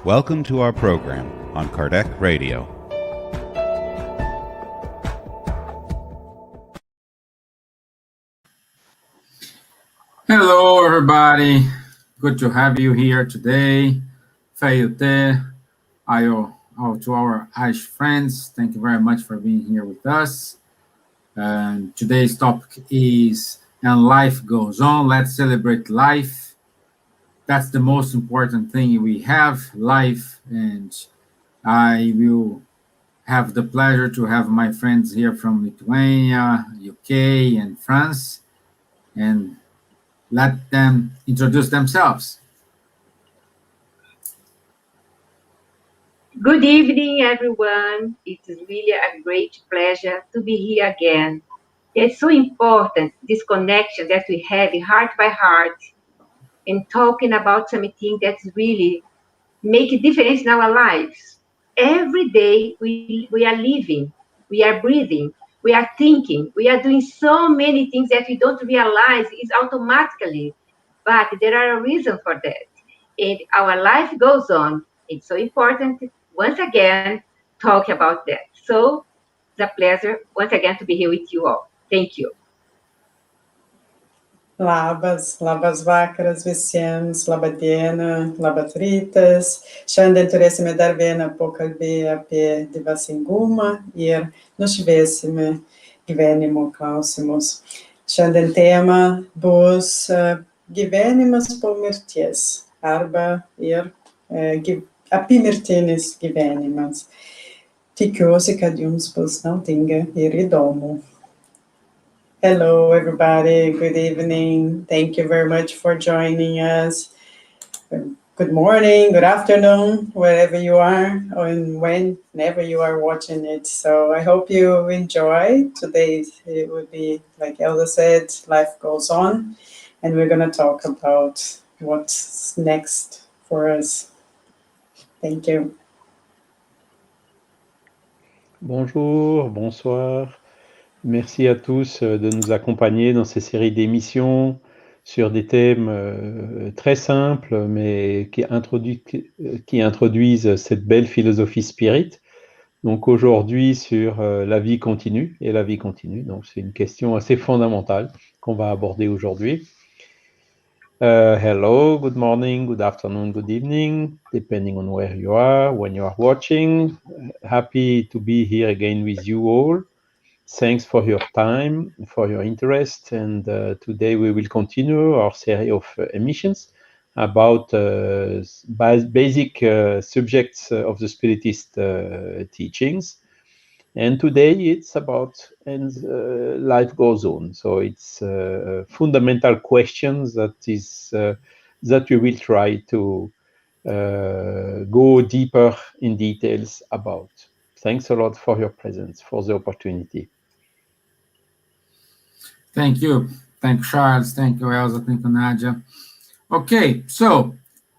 Welcome to our program on Kardec Radio. Hello, everybody. Good to have you here today. Feiute, to our Irish friends, thank you very much for being here with us. And today's topic is "And Life Goes On." Let's celebrate life. That's the most important thing we have, life. And I will have the pleasure to have my friends here from Lithuania, UK, and France, and let them introduce themselves. Good evening, everyone. It is really a great pleasure to be here again. It's so important, this connection that we have heart by heart and talking about something that's really make a difference in our lives. Every day we are living, we are breathing, we are thinking, we are doing so many things that we don't realize is automatically, but there are a reason for that. And our life goes on. It's so important, once again, talk about that. So it's a pleasure, once again, to be here with you all. Thank you. Labas vakaras visiems, laba diena, labas rytas. Šiandien turėsime dar vieną pokalbį apie dvasingumą ir nušviesime gyvenimo klausimus. Šiandien tema bus gyvenimas po mirties arba ir apymirtinis gyvenimas. Tikiuosi, kad jums bus naudinga ir įdomu. Hello, everybody. Good evening. Thank you very much for joining us. Good morning, good afternoon, wherever you are, and whenever you are watching it. So I hope you enjoy. Today it will be, like Elsa said, life goes on, and we're going to talk about what's next for us. Thank you. Bonjour, bonsoir. Merci à tous de nous accompagner dans ces séries d'émissions sur des thèmes très simples, mais qui introduisent cette belle philosophie spirit. Donc aujourd'hui sur la vie continue et la vie continue. Donc c'est une question assez fondamentale qu'on va aborder aujourd'hui. Hello, good morning, good afternoon, good evening, depending on where you are, when you are watching. Happy to be here again with you all. Thanks for your time, for your interest, and today we will continue our series of emissions about basic subjects of the Spiritist teachings. And today it's about life goes on. So it's fundamental questions that we will try to go deeper in details about. Thanks a lot for your presence, for the opportunity. Thank you. Thank you, Charles. Thank you, Elsa. Thank you, Nadja. Okay, so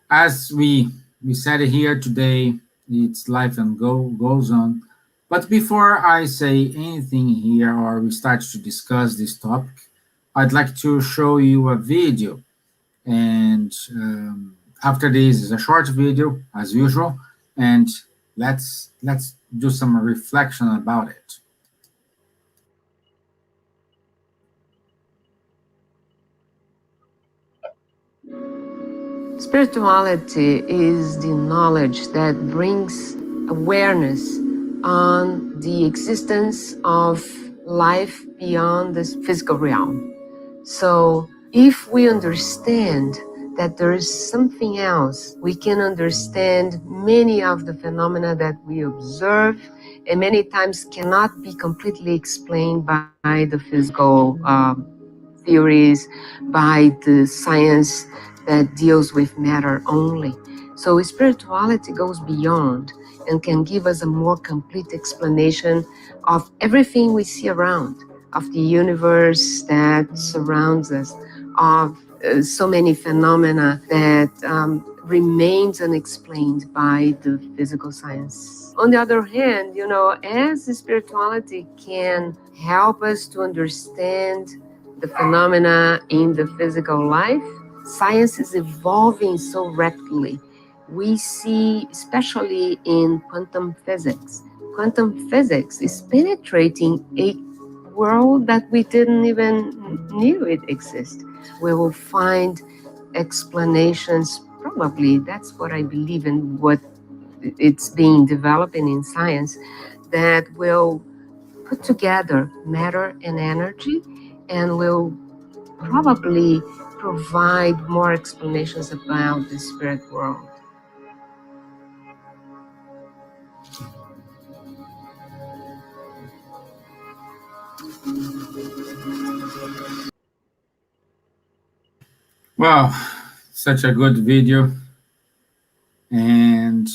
as we said it here today, it's life and goes on. But before I say anything here or we start to discuss this topic, I'd like to show you a video. And after this is a short video, as usual, and let's do some reflection about it. Spirituality is the knowledge that brings awareness on the existence of life beyond this physical realm. So if we understand that there is something else, we can understand many of the phenomena that we observe and many times cannot be completely explained by the physical theories, by the science that deals with matter only. So spirituality goes beyond and can give us a more complete explanation of everything we see around, of the universe that surrounds us, of so many phenomena that remains unexplained by the physical science. On the other hand, as spirituality can help us to understand the phenomena in the physical life, science is evolving so rapidly we see, especially in quantum physics. Quantum physics is penetrating a world that we didn't even knew it exists. We will find explanations, probably, that's what I believe in, what it's being developing in science, that will put together matter and energy and will probably provide more explanations about the spirit world. Wow, such a good video. And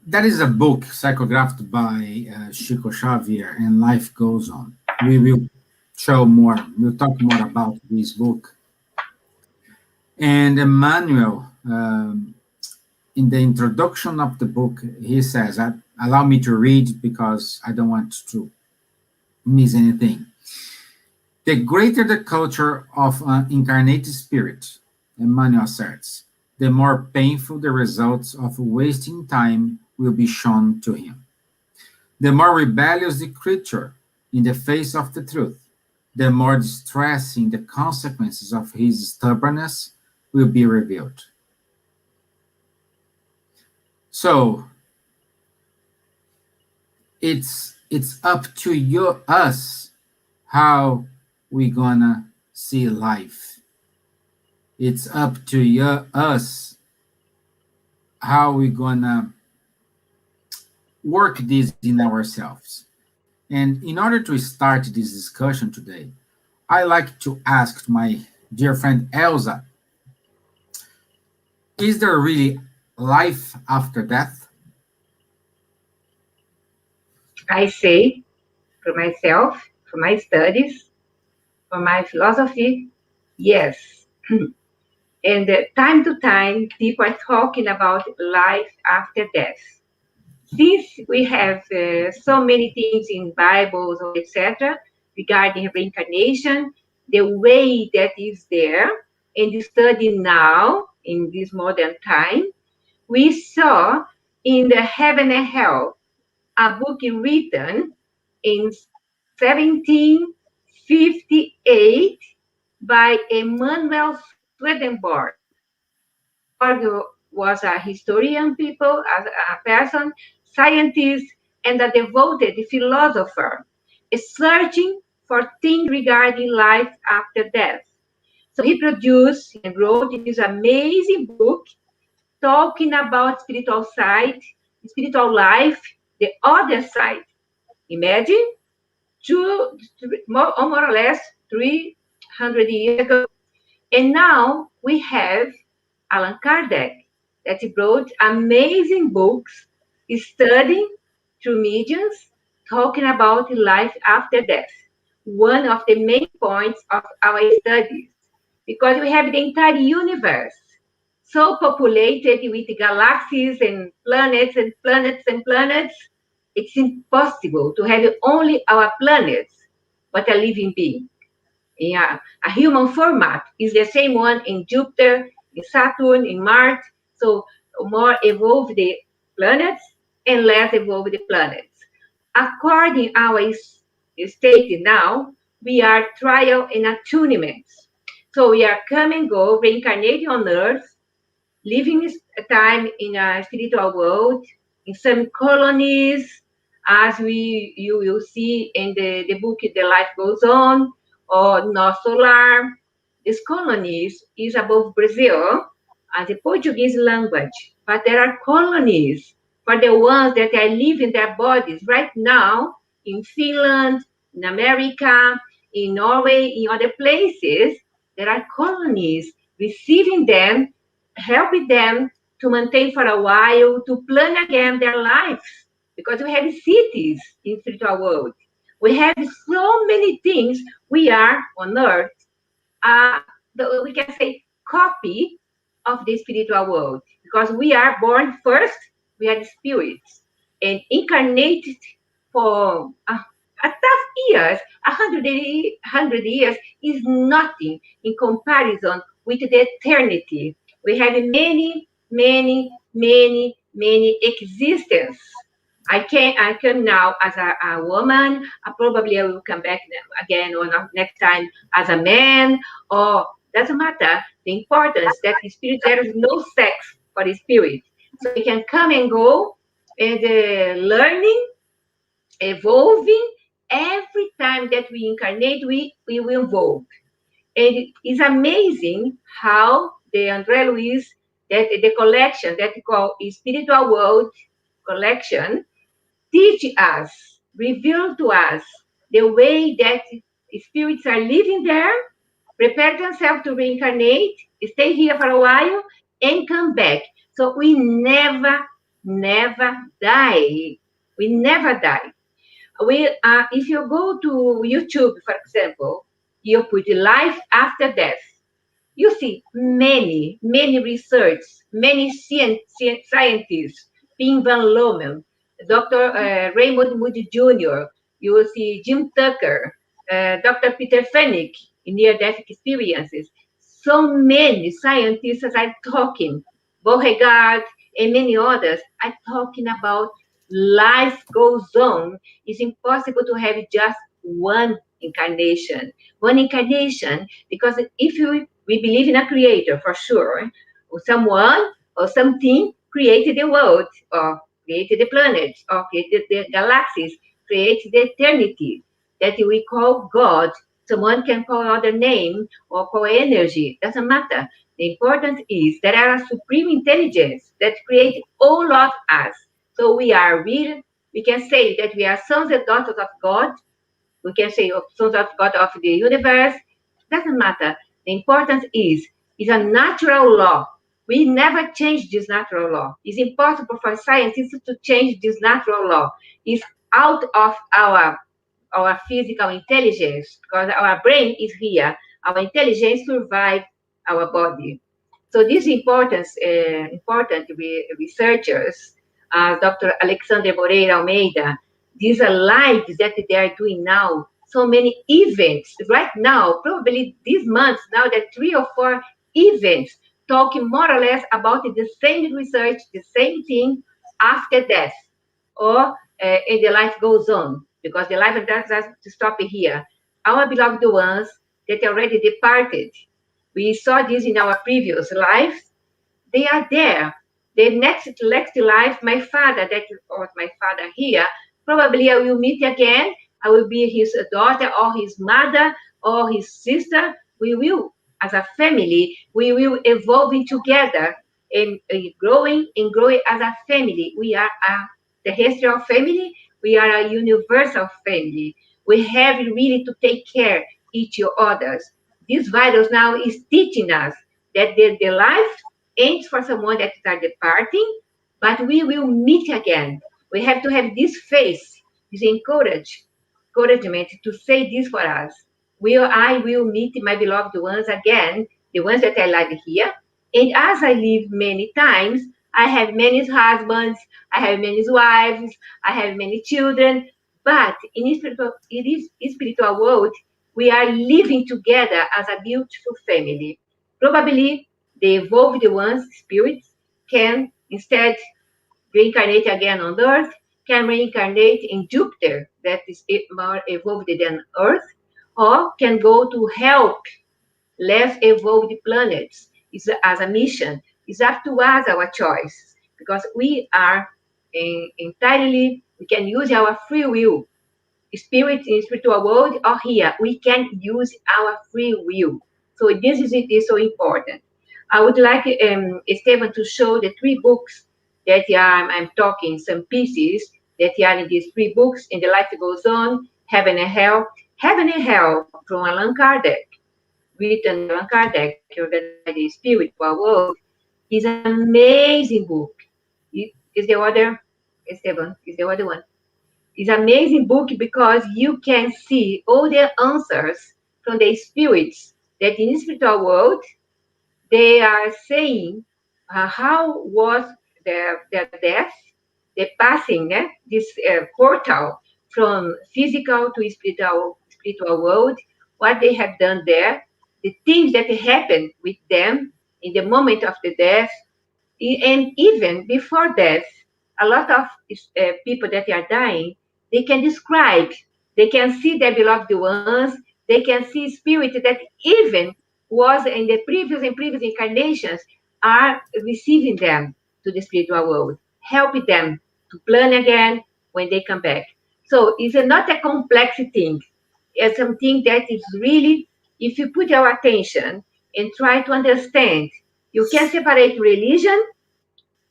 that is a book psychographed by Chico Xavier, and Life Goes On. We will show more, we'll talk more about this book. And Emmanuel, in the introduction of the book, he says, allow me to read because I don't want to miss anything. The greater the culture of an incarnated spirit, Emmanuel asserts, the more painful the results of wasting time will be shown to him. The more rebellious the creature in the face of the truth, the more distressing the consequences of his stubbornness will be revealed. So, it's up to us how we gonna see life. It's up to us how we gonna work this in ourselves. And in order to start this discussion today, I like to ask my dear friend Elsa, is there really life after death? I say, for myself, for my studies, for my philosophy, yes. And time to time, people are talking about life after death. Since we have so many things in Bibles or etc. regarding reincarnation, the way that is there, and you study now in this modern time, we saw in the Heaven and Hell a book written in 1758 by Emanuel Swedenborg. Swedenborg was a historian, people, a person, scientist, and a devoted philosopher, searching for things regarding life after death. So he produced and wrote this amazing book talking about spiritual side, spiritual life, the other side. Imagine more or less 300 years ago. And now we have Allan Kardec that wrote amazing books studying through mediums, talking about life after death. One of the main points of our studies, because we have the entire universe so populated with galaxies and planets and planets and planets, it's impossible to have only our planets, but a living being. Yeah, a human format is the same one in Jupiter, in Saturn, in Mars. So more evolved the planets and less evolved the planets. According our state now, we are trial and attunement. So we are come and go, reincarnating on Earth, living a time in a spiritual world, in some colonies, as you will see in the book The Life Goes On, or North Solar. These colonies is above Brazil as a Portuguese language, but there are colonies for the ones that are living their bodies right now in Finland, in America, in Norway, in other places. There are colonies receiving them, helping them to maintain for a while, to plan again their lives, because we have cities in spiritual world. We have so many things. We are on earth, we can say, copy of the spiritual world, because we are born first, we are spirits, and incarnated for a tough years, 100 years is nothing in comparison with the eternity. We have many, many, many, many existence. I come now as a woman. Probably I will come back again or next time as a man. Or doesn't matter. The importance that the spirit, there is no sex for the spirit, so we can come and go and learning, evolving. Every time that we incarnate, we will evolve. And it's amazing how the André Luiz, that the collection that we call Spiritual World Collection, teach us, reveal to us the way that spirits are living there, prepare themselves to reincarnate, stay here for a while, and come back. So we never, never die. We never die. If you go to YouTube, for example, you put life after death. You see many, many research, many scientists, Pim Van Lommel, Dr. Raymond Moody Jr., you will see Jim Tucker, Dr. Peter Fennick in near-death experiences. So many scientists are talking, Beauregard and many others are talking about life goes on. It's impossible to have just one incarnation. One incarnation, because if we believe in a creator for sure, or someone or something created the world, or created the planets, or created the galaxies, created the eternity that we call God. Someone can call other name or call energy, doesn't matter. The important is that there are supreme intelligence that create all of us. So we are real. We can say that we are sons and daughters of God. We can say sons of God of the universe. Doesn't matter. The importance is a natural law. We never change this natural law. It's impossible for scientists to change this natural law. It's out of our physical intelligence, because our brain is here. Our intelligence survives our body. So these important researchers, Dr. Alexander Moreira Almeida, these are lives that they are doing now. So many events right now, probably this month, now there are 3 or 4 events talking more or less about the same research, the same thing after death, or and the life goes on, because the life doesn't stop here. Our beloved ones that already departed, we saw this in our previous lives, they are there. The next life, my father, that was my father here, probably I will meet again. I will be his daughter or his mother or his sister. We will, as a family, we will evolving together and growing as a family. We are the history of family. We are a universal family. We have really to take care each others. This virus now is teaching us that the life ends for someone that is departing, but we will meet again. We have to have this faith, this encouragement to say this for us. I will meet my beloved ones again, the ones that I live here. And as I live many times, I have many husbands, I have many wives, I have many children. But in spiritual world, we are living together as a beautiful family. Probably the evolved ones, spirits, can instead reincarnate again on Earth, can reincarnate in Jupiter, that is more evolved than Earth, or can go to help less evolved planets. It's as a mission. It's up to us, our choice, because we are entirely, we can use our free will. Spirit in spiritual world or here, we can use our free will. So it is so important. I would like Stevan to show the 3 books that I'm talking, some pieces that are in these 3 books, In the Life Goes On, Heaven and Hell. Heaven and Hell from Allan Kardec, written by Allan Kardec, organized by the spiritual world, is an amazing book. Is the other, Stevan, is the other one. It's an amazing book because you can see all the answers from the spirits that in the spiritual world, they are saying how was their death, the passing, this portal from physical to spiritual world, what they have done there, the things that happen with them in the moment of the death, and even before death. A lot of people that are dying, they can describe, they can see their beloved ones, they can see spirits that even was in the previous and previous incarnations are receiving them to the spiritual world, helping them to plan again when they come back. So it's not a complex thing. It's something that is really, if you put your attention and try to understand, you can separate religion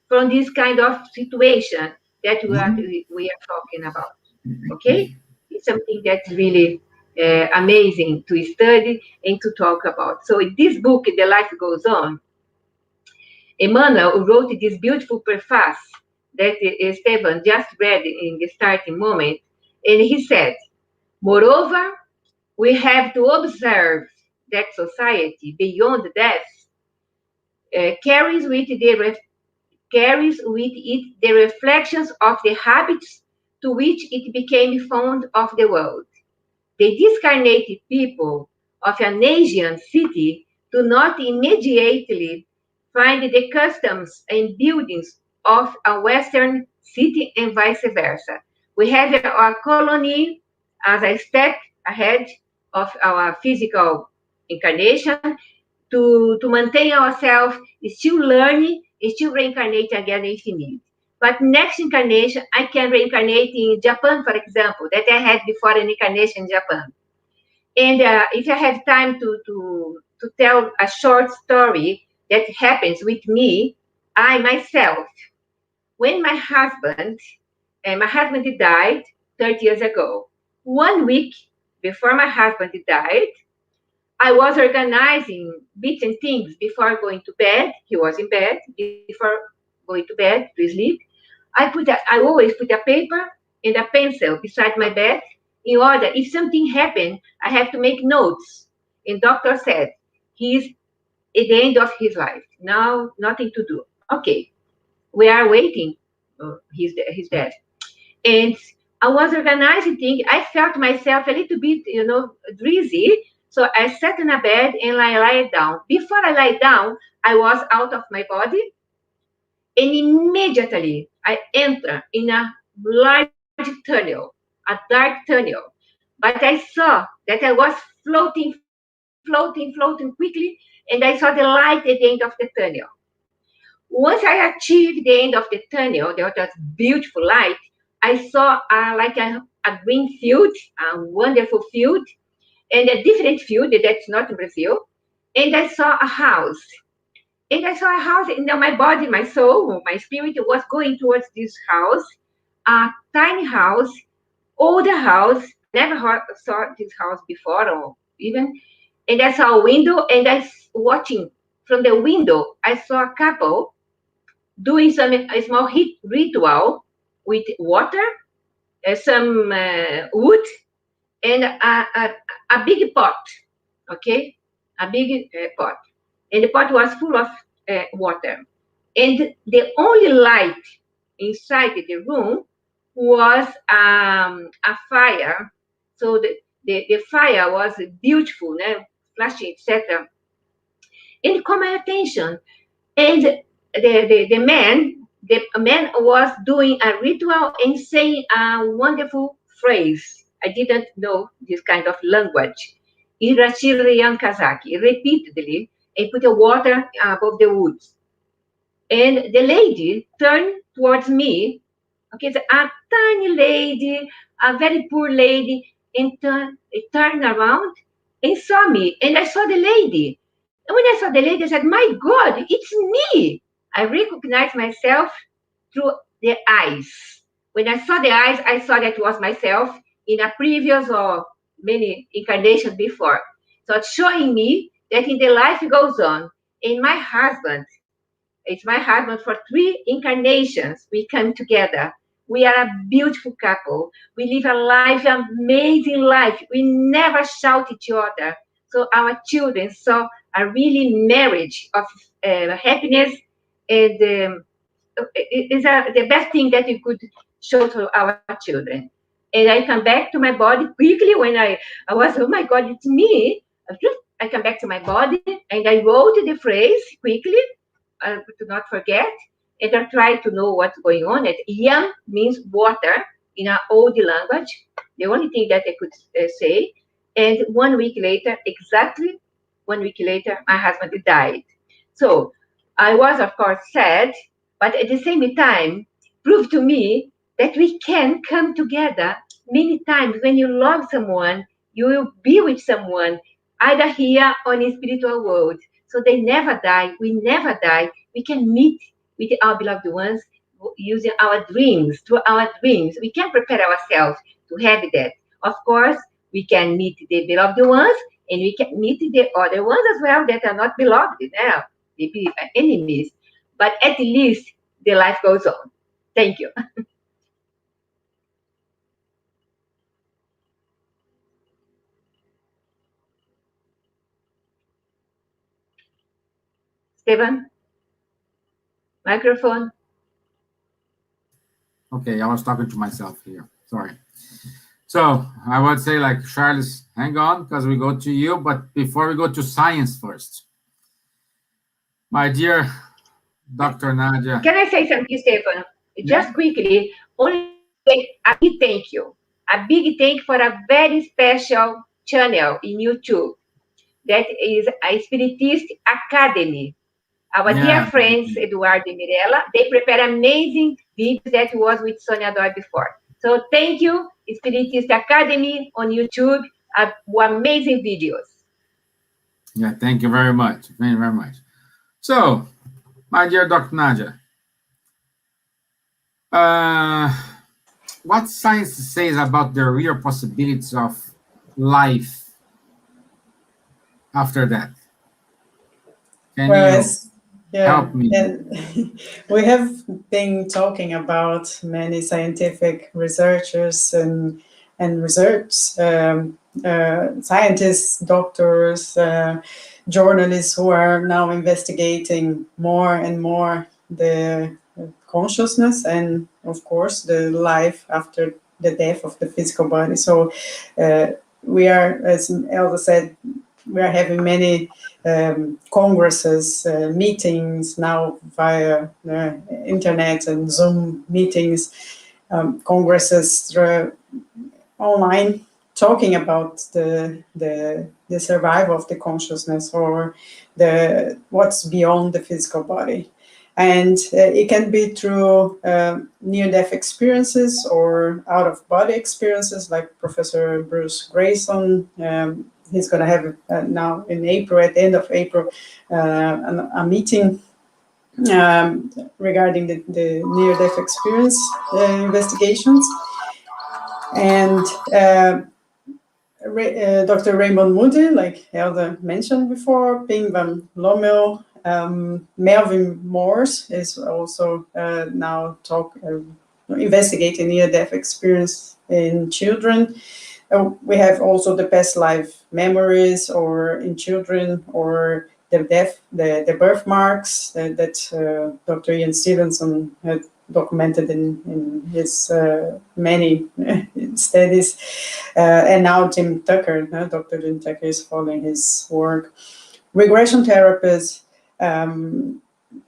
from this kind of situation that we are talking about. Okay? It's something that's really amazing to study and to talk about. So in this book, The Life Goes On, Emmanuel wrote this beautiful preface that Stevan just read in the starting moment, and he said, moreover, we have to observe that society beyond death carries with it the reflections of the habits to which it became fond of the world. The discarnated people of an Asian city do not immediately find the customs and buildings of a Western city and vice versa. We have our colony as a step ahead of our physical incarnation to maintain ourselves, still learning, still reincarnate again if you need. But next incarnation, I can reincarnate in Japan, for example, that I had before an incarnation in Japan. And if I have time to tell a short story that happens with me, I myself, when my husband died 30 years ago, 1 week before my husband died, I was organizing bits and things before going to bed. He was in bed before going to bed to sleep. I always put a paper and a pencil beside my bed in order, if something happened, I have to make notes. And doctor said, he's at the end of his life. Now, nothing to do. Okay, we are waiting. He's dead. And I was organizing things. I felt myself a little bit, dizzy. So I sat in a bed and I lied down. Before I lied down, I was out of my body. And immediately I entered in a large tunnel, a dark tunnel. But I saw that I was floating quickly. And I saw the light at the end of the tunnel. Once I achieved the end of the tunnel, there was beautiful light. I saw like a green field, a wonderful field, and a different field that's not in Brazil. And I saw a house. And I saw a house, and my body, my soul, my spirit was going towards this house, a tiny house, older house. Never saw this house before, or even. And I saw a window, and watching from the window, I saw a couple doing a small ritual with water, some wood, and a big pot, okay? A big pot. And the pot was full of water. And the only light inside the room was a fire. So the fire was beautiful, flashing, etc. And it caught my attention. And the man was doing a ritual and saying a wonderful phrase. I didn't know this kind of language. Irashiriyan Kazaki, repeatedly, and put the water above the woods. And the lady turned towards me, okay, so a tiny lady, a very poor lady, and turned around and saw me. And I saw the lady. And when I saw the lady, I said, my God, it's me. I recognized myself through the eyes. When I saw the eyes, I saw that it was myself in a previous or many incarnations before. So it's showing me that in the life goes on. And my husband, it's my husband for 3 incarnations. We come together. We are a beautiful couple. We live a life, amazing life. We never shout each other. So our children saw a really marriage of happiness, and it's the best thing that we could show to our children. And I come back to my body quickly when I was, oh my God, it's me. I come back to my body, and I wrote the phrase quickly, to not forget, and I try to know what's going on. And yam means water in our old language, the only thing that I could say. And 1 week later, exactly 1 week later, my husband died. So I was, of course, sad, but at the same time, proved to me that we can come together many times. When you love someone, you will be with someone, either here or in the spiritual world. So they never die. We never die. We can meet with our beloved ones using our dreams, through our dreams. We can prepare ourselves to have that. Of course, we can meet the beloved ones, and we can meet the other ones as well that are not beloved, maybe enemies. But at least the life goes on. Thank you. Stevan, microphone. Okay, I was talking to myself here. Sorry. So I would say, like, Charles, hang on, because we go to you. But before we go to science first, my dear Dr. Nadja. Can I say something, Stevan? Just quickly, only a big thank you. A big thank you for a very special channel in YouTube that is a Spiritist Academy. Our dear friends, Eduardo and Mirella, they prepare amazing videos that was with Sonia Doi before. So thank you, Spiritist Academy on YouTube, amazing videos. Yeah, thank you very much. Thank you very much. So, my dear Dr. Nadja, what science says about the real possibilities of life after that? Can you help me? And we have been talking about many scientific researchers and research scientists, doctors, journalists who are now investigating more and more the consciousness and, of course, the life after the death of the physical body. So we are, as Elsa said, we are having many congresses, meetings now via internet and Zoom meetings, congresses online, talking about the survival of the consciousness, or what's beyond the physical body. And it can be through near-death experiences or out-of-body experiences, like Professor Bruce Grayson. He's going to have now in April, at the end of April, a meeting regarding the near-death experience investigations. And Dr. Raymond Moody, like Elsa mentioned before, Pim van Lommel, Melvin Morse is also now investigating near-death experience in children. We have also the past life memories, or in children, or the birthmarks that Dr. Ian Stevenson had documented in his many studies, and now Jim Tucker, Dr. Jim Tucker is following his work. Regression therapists,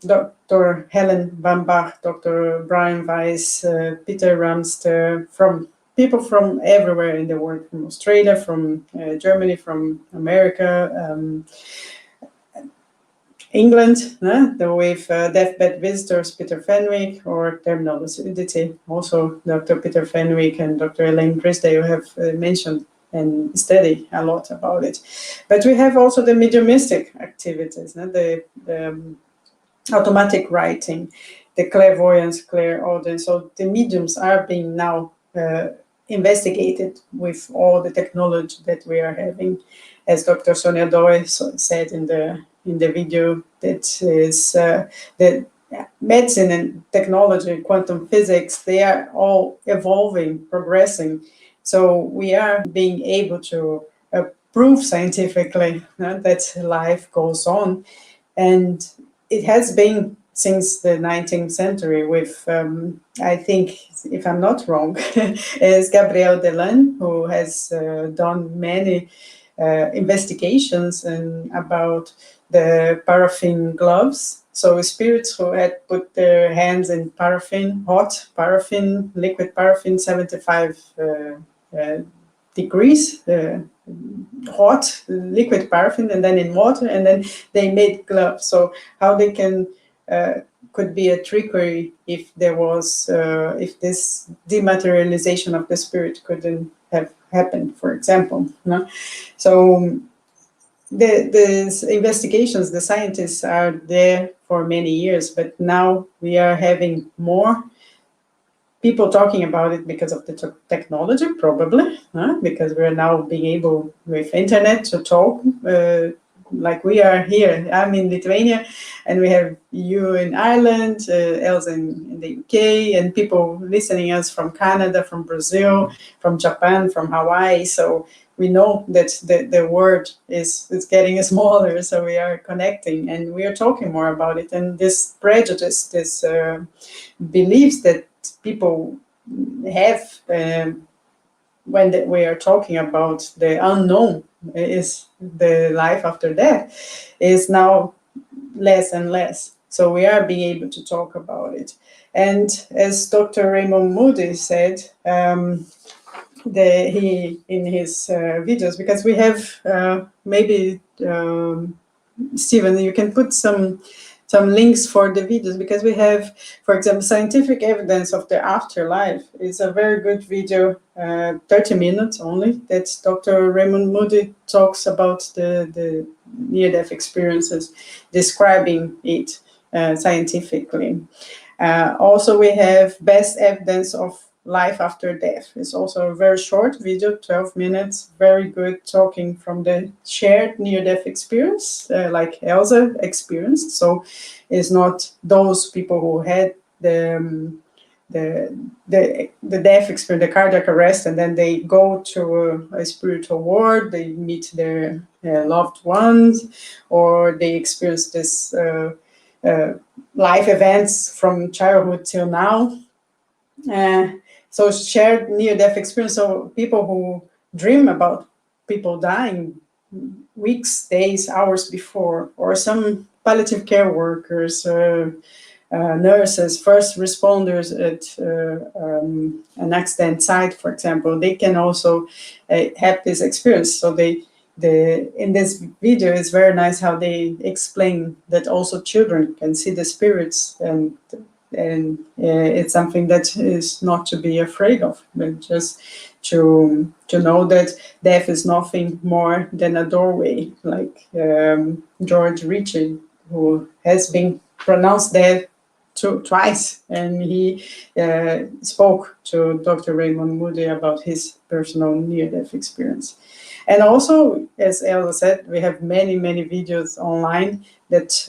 Dr. Helen Van Bach, Dr. Brian Weiss, Peter Ramster, from people from everywhere in the world, from Australia, from Germany, from America, England, with deathbed visitors, Peter Fenwick, or terminal lucidity. Also, Dr. Peter Fenwick and Dr. Elaine Brisdale have mentioned and study a lot about it. But we have also the mediumistic activities, the automatic writing, the clairvoyance, clairaudience. So the mediums are being now investigated with all the technology that we are having. As Dr. Sonia Doi said in the video, that is the medicine and technology, quantum physics, they are all evolving, progressing. So we are being able to prove scientifically that life goes on. And it has been since the 19th century with, I think, if I'm not wrong, is Gabriel Delan, who has done many investigations and about the paraffin gloves. So spirits who had put their hands in paraffin, hot paraffin, liquid paraffin, 75 degrees, hot liquid paraffin, and then in water, and then they made gloves. So how they can could be a trickery if there was if this dematerialization of the spirit couldn't have happened, for example. No? So the investigations, the scientists are there for many years, but now we are having more people talking about it because of the technology, probably, because we're now being able with internet to talk like we are here. I'm in Lithuania, and we have you in Ireland, Elsa in the UK, and people listening us from Canada, from Brazil, from Japan, from Hawaii. So we know that the world is getting smaller, so we are connecting and we are talking more about it. And this prejudice, this beliefs that people have when we are talking about the unknown, is the life after death, is now less and less. So we are being able to talk about it. And as Dr. Raymond Moody said, he in his videos, because we have maybe Stevan, you can put some links for the videos, because we have, for example, scientific evidence of the afterlife. It's a very good video, 30 minutes only, that Dr. Raymond Moody talks about the near-death experiences, describing it scientifically. Also, we have best evidence of life after death. It's also a very short video, 12 minutes, very good, talking from the shared near-death experience, like Elsa experienced. So it's not those people who had the death experience, the cardiac arrest, and then they go to a spiritual world, they meet their loved ones, or they experience this life events from childhood till now. So shared near-death experience, so people who dream about people dying weeks, days, hours before, or some palliative care workers, nurses, first responders at an accident site, for example, they can also have this experience. So in this video, it's very nice how they explain that also children can see the spirits, and it's something that is not to be afraid of, but just to know that death is nothing more than a doorway, like George Ritchie, who has been pronounced dead twice, and he spoke to Dr. Raymond Moody about his personal near-death experience. And also, as Elsa said, we have many videos online that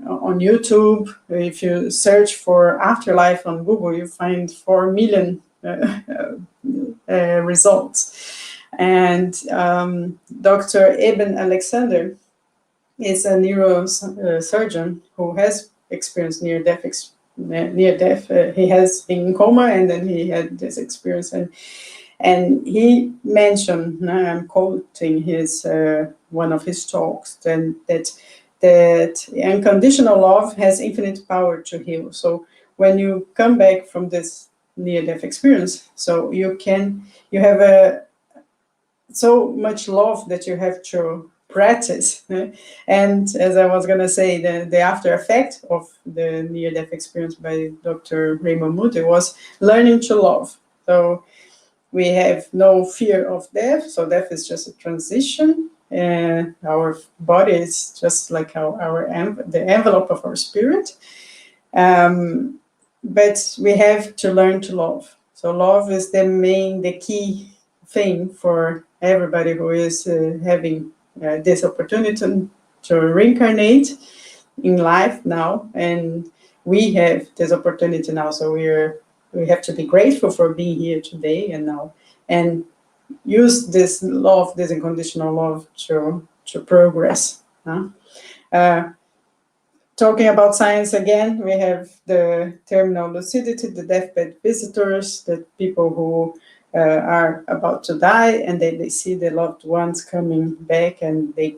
on YouTube, if you search for afterlife on Google, you find 4 million results. And Dr. Eben Alexander is a neurosurgeon who has experienced near-death. He has been in coma, and then he had this experience. And he mentioned, I'm quoting his one of his talks, that unconditional love has infinite power to heal. So when you come back from this near-death experience, so you have so much love that you have to practice. And as I was going to say, the after effect of the near-death experience by Dr. Raymond Moody was learning to love. So we have no fear of death. So death is just a transition. Our body is just like the envelope of our spirit. But we have to learn to love. So love is the key thing for everybody who is having this opportunity to reincarnate in life now. And we have this opportunity now. So we have to be grateful for being here today and now, and use this love, this unconditional love, to progress. Talking about science again, we have the terminal lucidity, the deathbed visitors, the people who are about to die, and they see their loved ones coming back, and they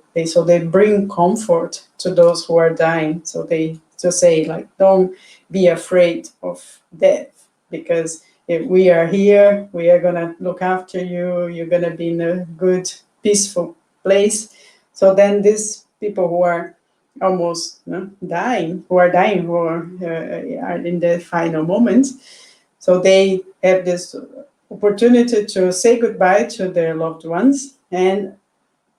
bring comfort to those who are dying. So they just say, like, don't be afraid of death, because if we are here, we are going to look after you, you're going to be in a good, peaceful place. So then these people who are almost dying, who are in the final moments, so they have this opportunity to say goodbye to their loved ones and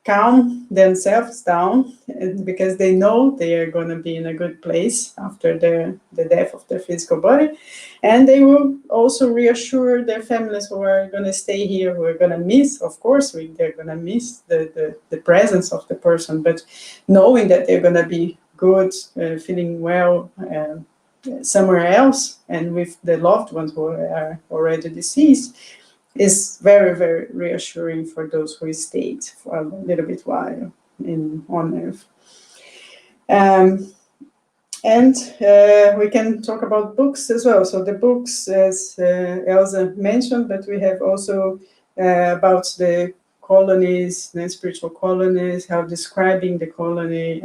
calm themselves down, because they know they are going to be in a good place after the death of their physical body. And they will also reassure their families who are going to stay here, who are going to miss, of course, they're going to miss the presence of the person, but knowing that they're going to be good, feeling well, somewhere else, and with the loved ones who are already deceased, is very, very reassuring for those who stayed for a little bit while on Earth. And we can talk about books as well. So the books, as Elsa mentioned, but we have also about the colonies, the spiritual colonies, how describing the colony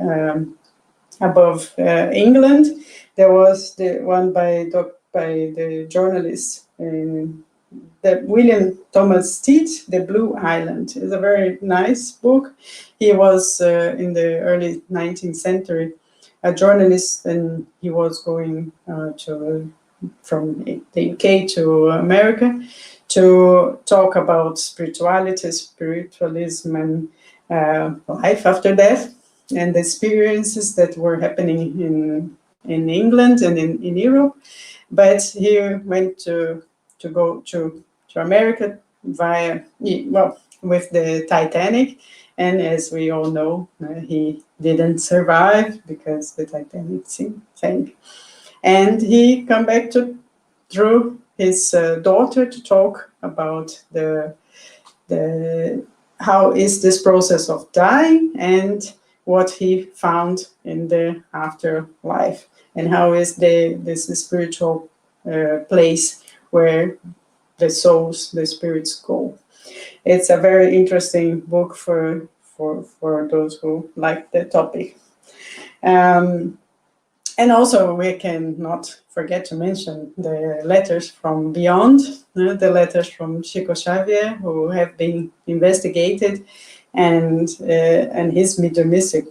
above England. There was the one by the journalist that William Thomas Stead, The Blue Island. Is a very nice book. He was in the early 19th century a journalist, and he was going from the UK to America to talk about spirituality, spiritualism, and life after death, and the experiences that were happening in England and in Europe. But he went to go to America with the Titanic, and as we all know, he didn't survive because the Titanic sank. And he come back through his daughter to talk about the how is this process of dying, and what he found in the afterlife, and how is this spiritual place where the souls, the spirits go. It's a very interesting book for those who like the topic. And also, we cannot forget to mention the letters from beyond, the letters from Chico Xavier, who have been investigated, and his mediumistic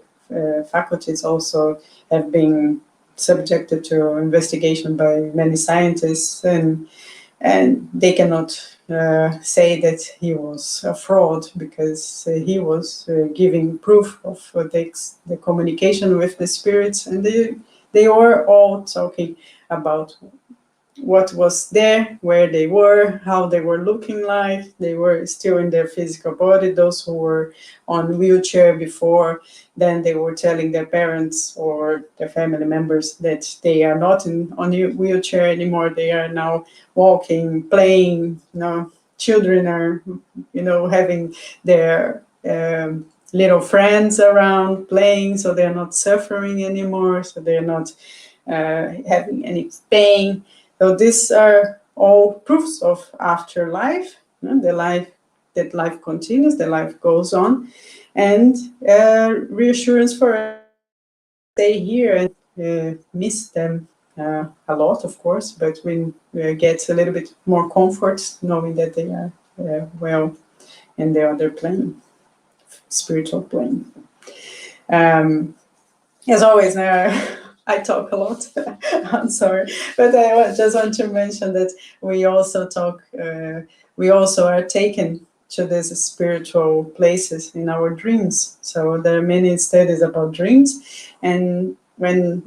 faculties also have been subjected to investigation by many scientists, and they cannot say that he was a fraud, because he was giving proof of the communication with the spirits, and they were all talking about what was there, where they were, how they were looking like. They were still in their physical body. Those who were on wheelchair before, then they were telling their parents or their family members that they are not on a wheelchair anymore. They are now walking, playing. Children are, having their little friends around playing, so they're not suffering anymore. So they're not having any pain. So these are all proofs of afterlife, the life continues, the life goes on, and reassurance for us to stay here and miss them a lot, of course, but we get a little bit more comfort knowing that they are well in the other plane, spiritual plane. As always, I talk a lot. I'm sorry, but I just want to mention that we also are taken to these spiritual places in our dreams. So there are many studies about dreams, and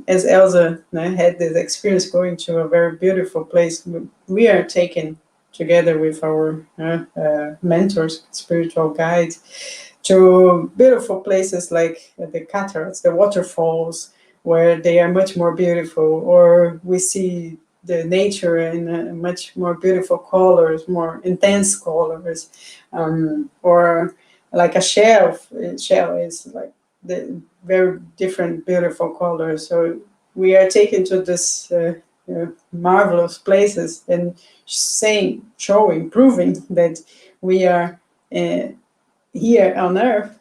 as Elsa had this experience going to a very beautiful place, we are taken together with our mentors, spiritual guides, to beautiful places like the cataracts, the waterfalls, where they are much more beautiful, or we see the nature in much more beautiful colors, more intense colors, or like a shell is like the very different beautiful colors. So we are taken to this marvelous places, and showing, proving that we are here on Earth,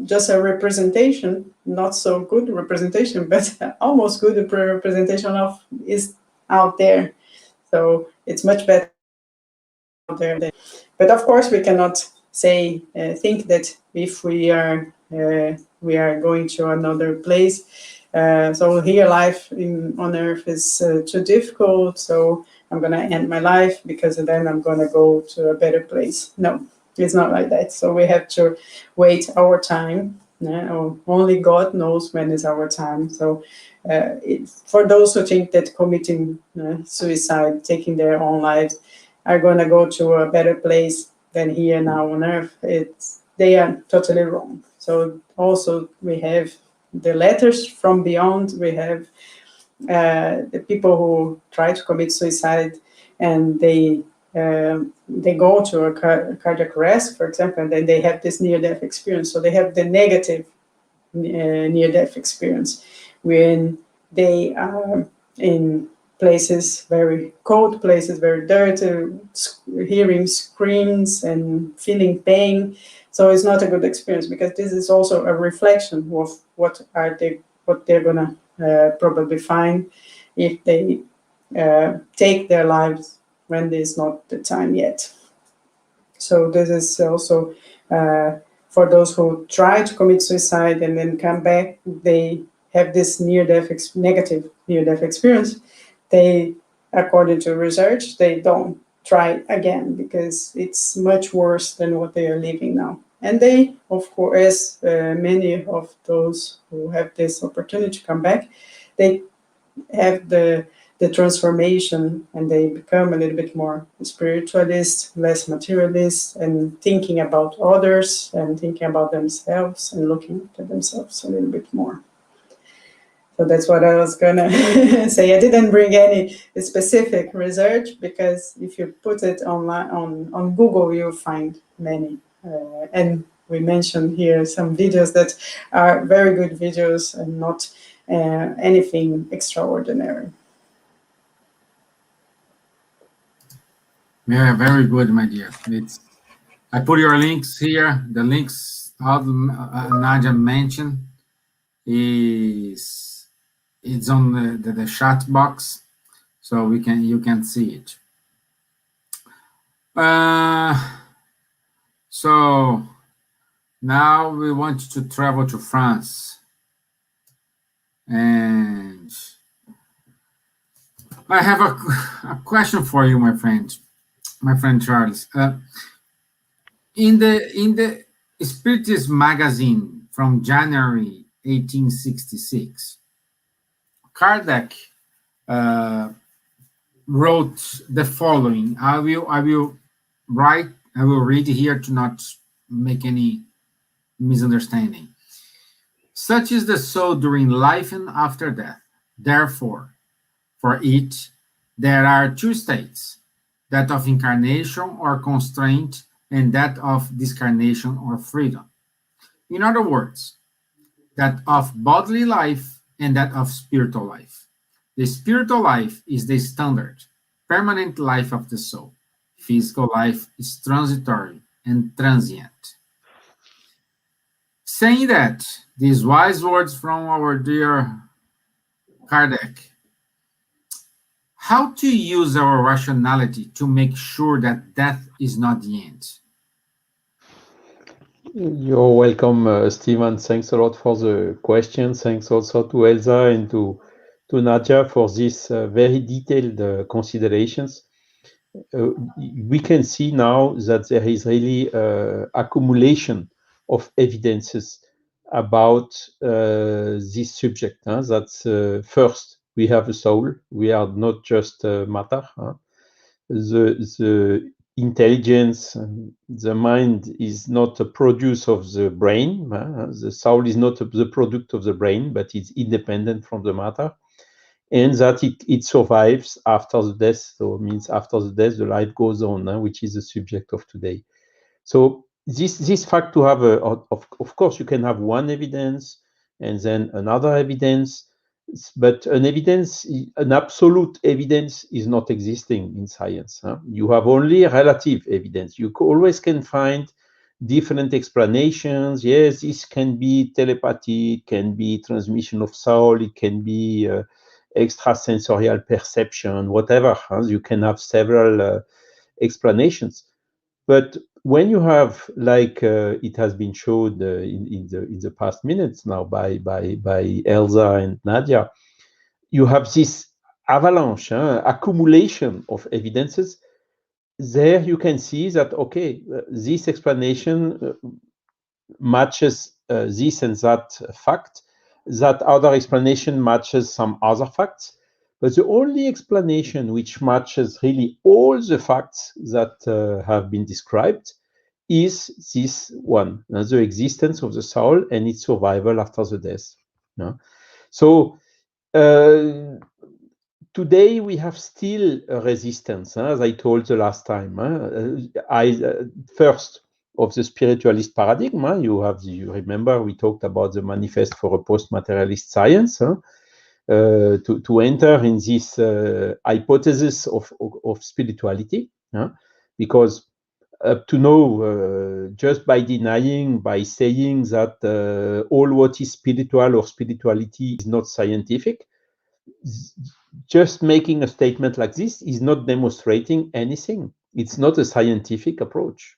just a representation, not so good representation, but almost good representation of is out there. So it's much better out there. But of course, we cannot say think that if we are going to another place. So here, life on Earth is too difficult. So I'm going to end my life because then I'm going to go to a better place. No, it's not like that. So we have to wait our time. Only God knows when is our time. So for those who think that committing suicide, taking their own lives, are going to go to a better place than here now on Earth, they are totally wrong. So also we have the letters from beyond. We have the people who try to commit suicide, and they go to a cardiac arrest, for example, and then they have this near-death experience. So they have the negative near-death experience when they are in places, very cold places, very dirty, hearing screams and feeling pain. So it's not a good experience, because this is also a reflection of what they're gonna probably find if they take their lives when there's not the time yet. So this is also for those who try to commit suicide and then come back, they have this negative near-death experience. They, according to research, they don't try again because it's much worse than what they are living now. And they, of course, many of those who have this opportunity to come back, they have the transformation, and they become a little bit more spiritualist, less materialist, and thinking about others and thinking about themselves and looking at themselves a little bit more. So that's what I was gonna say. I didn't bring any specific research, because if you put it online on Google, you'll find many. And we mentioned here some videos that are very good videos and not anything extraordinary. Yeah, very good, my dear. I put your links here. The links Nadja mentioned it's on the chat box, so you can see it. So now we want to travel to France, and I have a question for you, my friend Charles. In the Spiritism magazine from January 1866, Kardec wrote the following. I will read here to not make any misunderstanding. Such is the soul during life and after death. Therefore, for it, there are two states, that of incarnation or constraint, and that of discarnation or freedom. In other words, that of bodily life and that of spiritual life. The spiritual life is the standard, permanent life of the soul. Physical life is transitory and transient. Saying that, these wise words from our dear Kardec, how to use our rationality to make sure that death is not the end? You're welcome, Stevan. Thanks a lot for the question. Thanks also to Elsa and to Nadja for these very detailed considerations. We can see now that there is really accumulation of evidences about this subject. That's first, we have a soul. We are not just matter. The intelligence, the mind is not a produce of the brain. The soul is not the product of the brain, but it's independent from the matter. And that it survives after the death. So it means after the death, the life goes on, which is the subject of today. So this fact to have, of course, you can have one evidence and then another evidence. But an absolute evidence is not existing in science. You have only relative evidence. You always can find different explanations. Yes, this can be telepathy, it can be transmission of soul, it can be extrasensorial perception, whatever. You can have several explanations. But when you have, like it has been showed in the past minutes now by Elsa and Nadja, you have this avalanche, accumulation of evidences. There you can see that, okay, this explanation matches this and that fact, that other explanation matches some other facts, but the only explanation which matches really all the facts that have been described is this one, the existence of the soul and its survival after the death. So today we have still a resistance, as I told the last time. First, of the spiritualist paradigm, you remember we talked about the manifest for a post-materialist science, to enter in this hypothesis of spirituality, because up to now, just by denying, by saying that all what is spiritual or spirituality is not scientific, just making a statement like this is not demonstrating anything. It's not a scientific approach.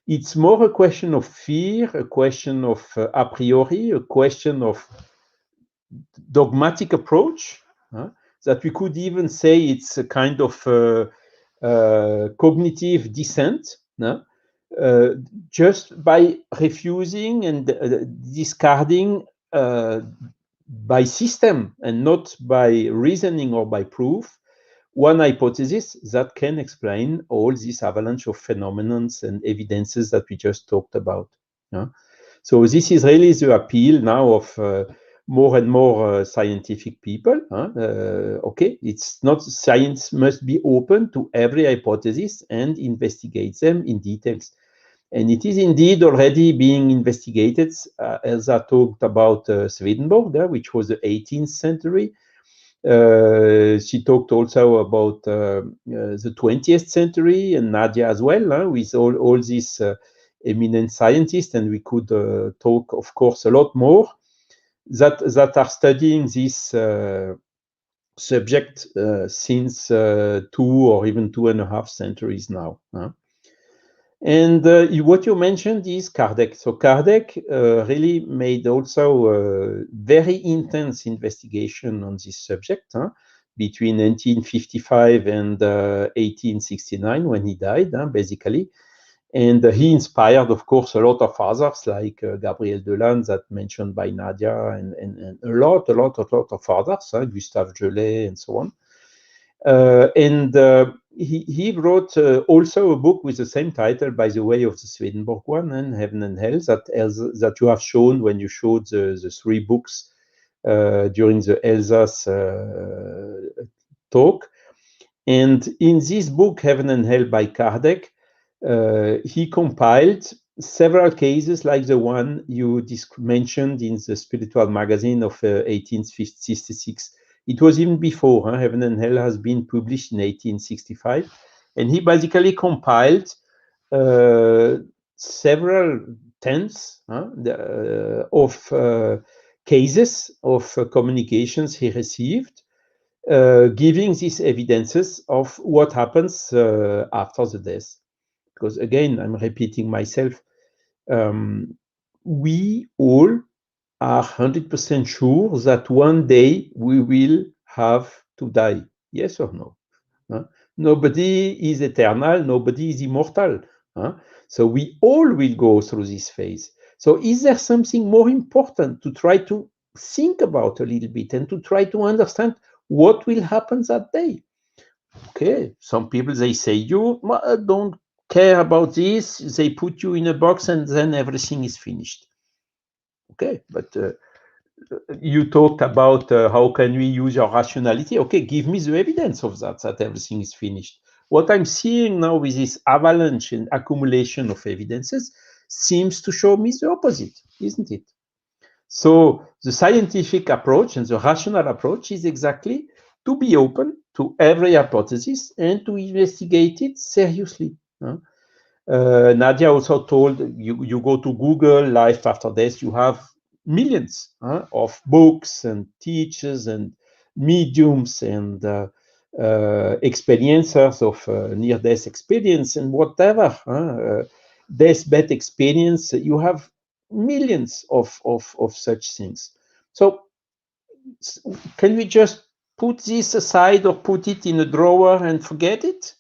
It's more a question of fear, a question of a priori, a question of dogmatic approach, that we could even say it's a kind of cognitive descent, just by refusing and discarding by system and not by reasoning or by proof one hypothesis that can explain all this avalanche of phenomena and evidences that we just talked about. So this is really the appeal now of more and more scientific people. Okay, it's not, science must be open to every hypothesis and investigate them in details. And it is indeed already being investigated. Elsa talked about Swedenborg, which was the 18th century. She talked also about the 20th century, and Nadja as well, with all these eminent scientists. And we could talk, of course, a lot more that are studying this subject since 2 or even 2.5 centuries now. And what you mentioned is Kardec. So Kardec really made also very intense investigation on this subject between 1955 and 1869 when he died, basically. And he inspired, of course, a lot of others like Gabriel Delanne, that mentioned by Nadja, and a lot of others, Gustave Gelée, and so on. He wrote also a book with the same title, by the way, of the Swedenborg one, and Heaven and Hell, that you have shown when you showed the 3 books during the Elsa's talk. And in this book, Heaven and Hell by Kardec, he compiled several cases like the one you mentioned in the Spiritual Magazine of 1866. It was even before. Heaven and Hell has been published in 1865. And he basically compiled several tens of cases of communications he received, giving these evidences of what happens after the death. Because again, I'm repeating myself, we all are 100% sure that one day we will have to die. Yes or no? Nobody is eternal, nobody is immortal. So we all will go through this phase. So is there something more important to try to think about a little bit and to try to understand what will happen that day? Okay, some people, they say, you don't care about this, they put you in a box and then everything is finished. Okay, but you talked about how can we use your rationality. Okay, give me the evidence of that everything is finished. What I'm seeing now with this avalanche and accumulation of evidences seems to show me the opposite, isn't it? So the scientific approach and the rational approach is exactly to be open to every hypothesis and to investigate it seriously. Nadja also told you go to Google, life after death, you have millions of books and teachers and mediums and experiencers of near-death experience and whatever, deathbed experience. You have millions of such things. So can we just put this aside or put it in a drawer and forget it?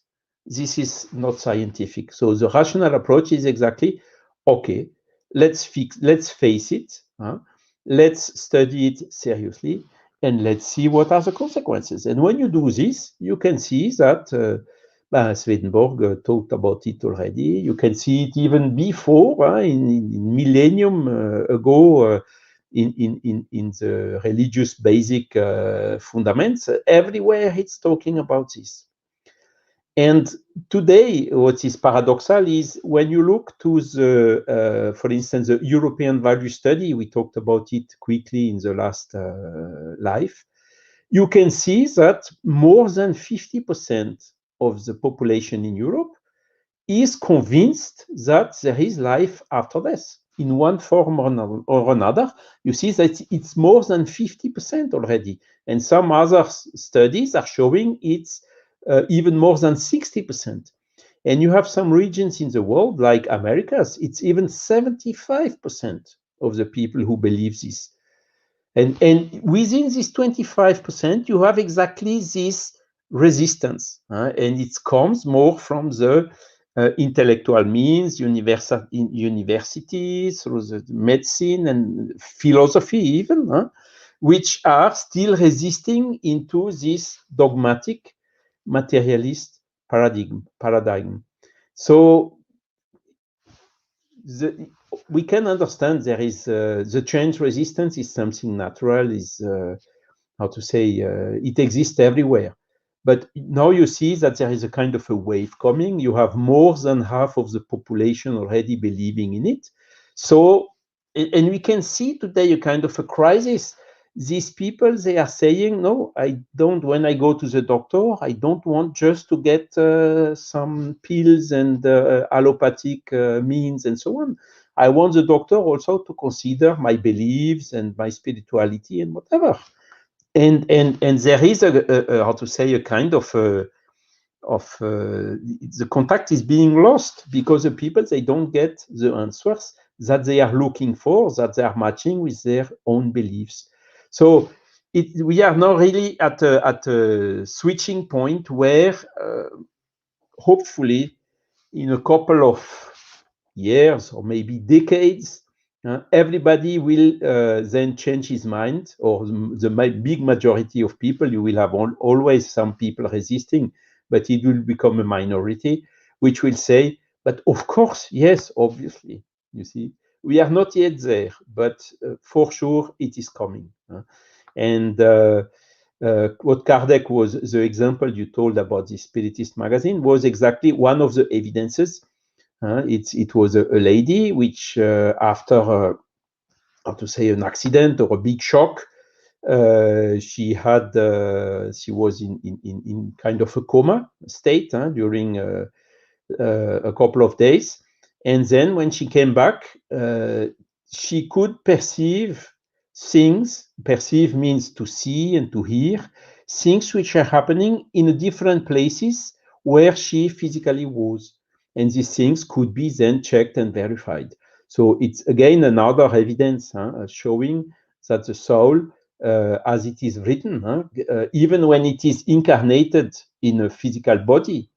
This is not scientific. So the rational approach is exactly, okay, let's face it, let's study it seriously, and let's see what are the consequences. And when you do this, you can see that Swedenborg talked about it already. You can see it even before, in millennium ago, in the religious basic fundaments. Everywhere it's talking about this. And today, what is paradoxal is when you look to the, for instance, the European value study, we talked about it quickly in the last live, you can see that more than 50% of the population in Europe is convinced that there is life after death in one form or another. You see that it's more than 50% already. And some other studies are showing it's even more than 60%. And you have some regions in the world, like Americas, it's even 75% of the people who believe this. And within this 25%, you have exactly this resistance. And it comes more from the intellectual means, universities, through the medicine and philosophy even, which are still resisting into this dogmatic materialist paradigm. So we can understand there is the change resistance is something natural, is how to say, it exists everywhere. But now you see that there is a kind of a wave coming. You have more than half of the population already believing in it. So, and we can see today a kind of a crisis. These people, they are saying, no, I don't, when I go to the doctor, I don't want just to get some pills and allopathic means and so on. I want the doctor also to consider my beliefs and my spirituality and whatever. And there is a how to say, a kind of the contact is being lost because the people, they don't get the answers that they are looking for, that they are matching with their own beliefs. So we are now really at a switching point where hopefully in a couple of years or maybe decades, everybody will then change his mind, or the big majority of people. You will have always some people resisting, but it will become a minority, which will say, but of course, yes, obviously, you see, we are not yet there, but for sure it is coming. And what Kardec was, the example you told about the Spiritist magazine, was exactly one of the evidences. It was a lady which, after how to say, an accident or a big shock, she was in kind of a coma state during a couple of days, and then when she came back, she could perceive things. Perceive means to see and to hear things which are happening in different places where she physically was. And these things could be then checked and verified. So it's again another evidence showing that the soul, as it is written, even when it is incarnated in a physical body,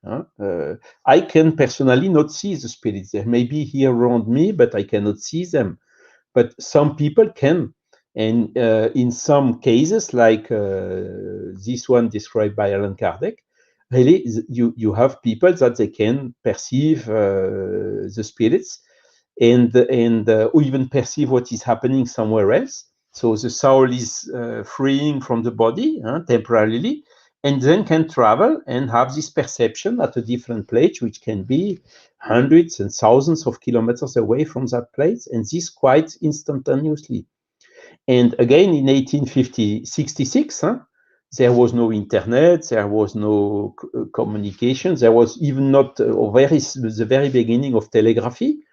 I can personally not see the spirits. They may be here around me, but I cannot see them. But some people can. And in some cases, like this one described by Allan Kardec, really, you have people that they can perceive the spirits and or even perceive what is happening somewhere else. So the soul is freeing from the body temporarily, and then can travel and have this perception at a different place, which can be hundreds and thousands of kilometers away from that place, and this quite instantaneously. And again, in 1866, there was no internet, there was no communication, there was even not the very beginning of telegraphy.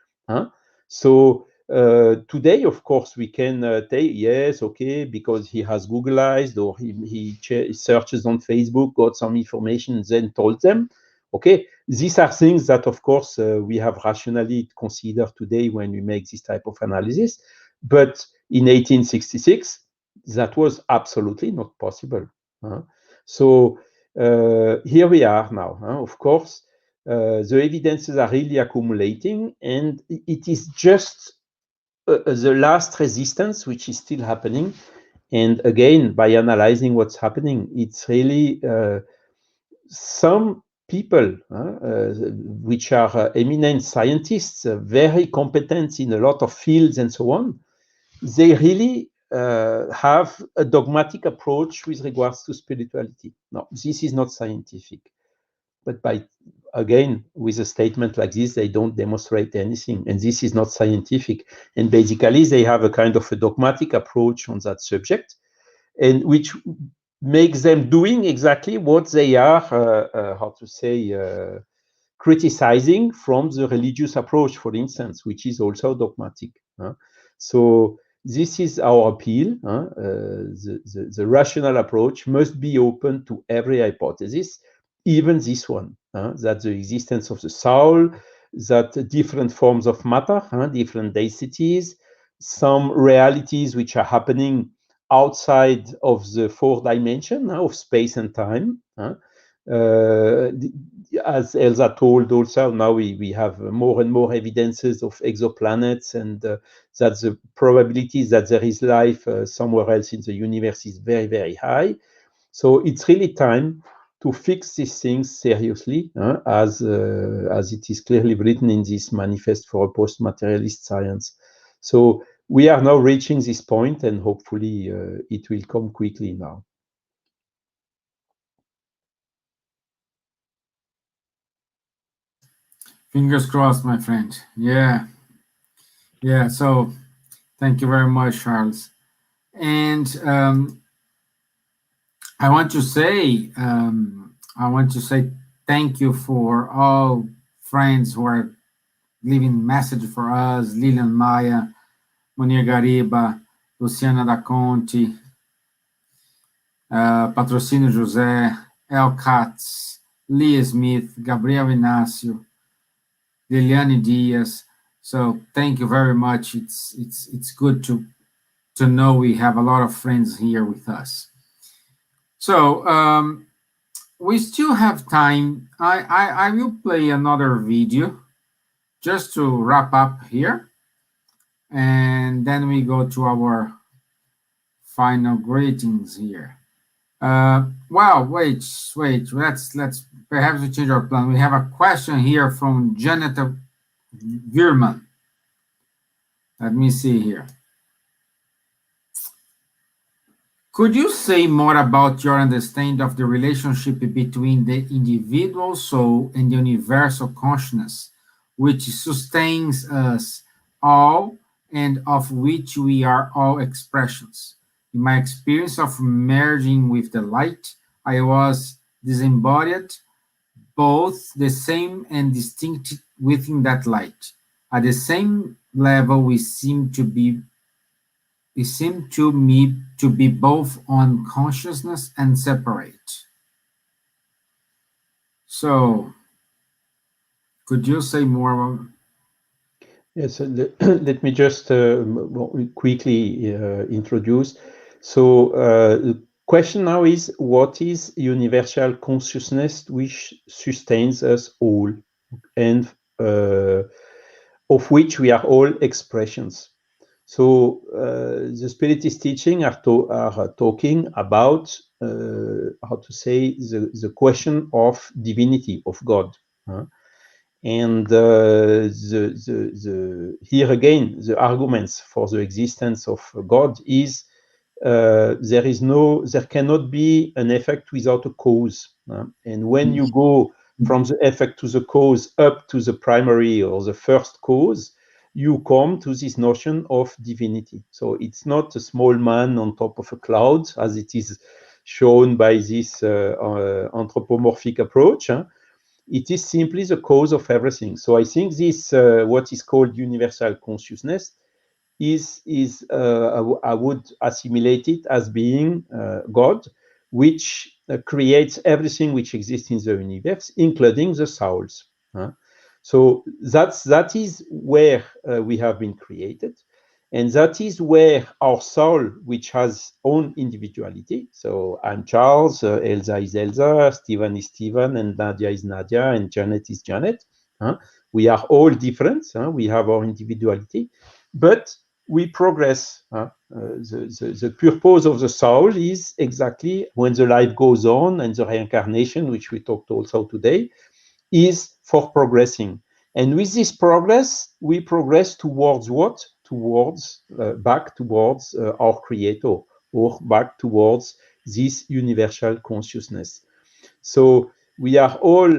So today, of course, we can say, yes, okay, because he has Googleized or he searches on Facebook, got some information, and then told them. Okay, these are things that, of course, we have rationally considered today when we make this type of analysis. But in 1866, that was absolutely not possible. So here we are now. Of course, the evidences are really accumulating, and it is just the last resistance which is still happening. And again, by analyzing what's happening, it's really some people which are eminent scientists, very competent in a lot of fields and so on, they really have a dogmatic approach with regards to spirituality. No, this is not scientific. But again, with a statement like this, they don't demonstrate anything. And this is not scientific. And basically, they have a kind of a dogmatic approach on that subject, and which makes them doing exactly what they are, criticizing from the religious approach, for instance, which is also dogmatic. So this is our appeal. The rational approach must be open to every hypothesis, even this one, that the existence of the soul, that different forms of matter, different densities, some realities which are happening outside of the fourth dimension of space and time. As Elsa told also, now we have more and more evidences of exoplanets, and that the probabilities that there is life somewhere else in the universe is very, very high. So it's really time to fix these things seriously, as it is clearly written in this manifest for a post-materialist science. So we are now reaching this point, and hopefully it will come quickly now. Fingers crossed, my friend. Yeah. So thank you very much, Charles. And I want to say thank you for all friends who are leaving message for us: Lilian Maia, Munir Gariba, Luciana da Conte, Patrocínio José, El Katz, Lee Smith, Gabriel Inácio, Liliane Diaz. So thank you very much. It's good to know we have a lot of friends here with us. So we still have time. I will play another video just to wrap up here, and then we go to our final greetings here. Well, wait. Let's perhaps we change our plan. We have a question here from Janet Virman. Let me see here. Could you say more about your understanding of the relationship between the individual soul and the universal consciousness, which sustains us all and of which we are all expressions? In my experience of merging with the light, I was disembodied, both the same and distinct within that light. At the same level, we seem to me to be both on consciousness and separate. So, could you say more about? Yes, let me just quickly introduce. So the question now is, what is universal consciousness which sustains us all, and of which we are all expressions? So the Spiritist teaching are talking about the question of divinity, of God. And here again, the arguments for the existence of God is there cannot be an effect without a cause. And when you go from the effect to the cause up to the primary or the first cause, you come to this notion of divinity. So it's not a small man on top of a cloud, as it is shown by this anthropomorphic approach. It is simply the cause of everything. So I think this, what is called universal consciousness, I would assimilate it as being God, which creates everything which exists in the universe, including the souls. So that is where we have been created, and that is where our soul, which has own individuality. So I'm Charles, Elsa is Elsa, Stevan is Stevan, and Nadja is Nadja, and Janet is Janet. We are all different. We have our individuality, but we progress. The purpose of the soul is exactly when the life goes on, and the reincarnation, which we talked also today, is for progressing. And with this progress, we progress towards what? Towards, back towards our creator, or back towards this universal consciousness. So we are all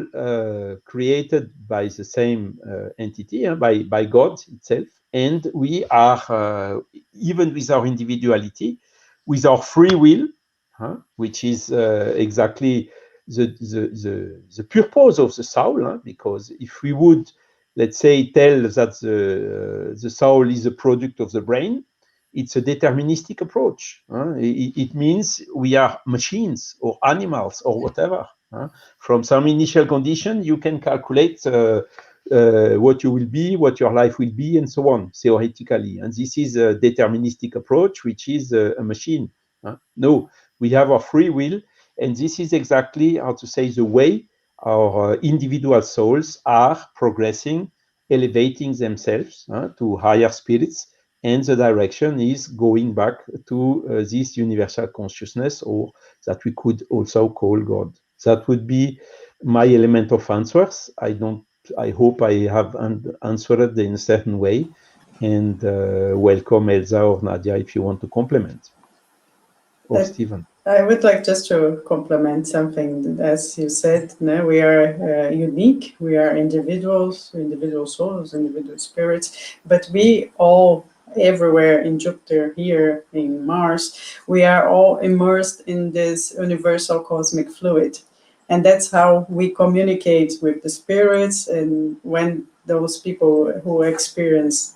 created by the same entity, by God itself. And we are, even with our individuality, with our free will, which is exactly the purpose of the soul, because if we would, let's say, tell that the soul is a product of the brain, it's a deterministic approach. It means we are machines or animals or whatever. From some initial condition, you can calculate what you will be, what your life will be, and so on, theoretically. And this is a deterministic approach, which is a machine. No, we have our free will, and this is exactly, how to say, the way our individual souls are progressing, elevating themselves to higher spirits, and the direction is going back to this universal consciousness, or that we could also call God. That would be my element of answers. I hope I have answered in a certain way, and welcome Elsa or Nadja if you want to complement, or Stevan. I would like just to complement something. As you said, no, we are unique. We are individuals, individual souls, individual spirits, but we all, everywhere in Jupiter, here in Mars, we are all immersed in this universal cosmic fluid. And that's how we communicate with the spirits. And when those people who experience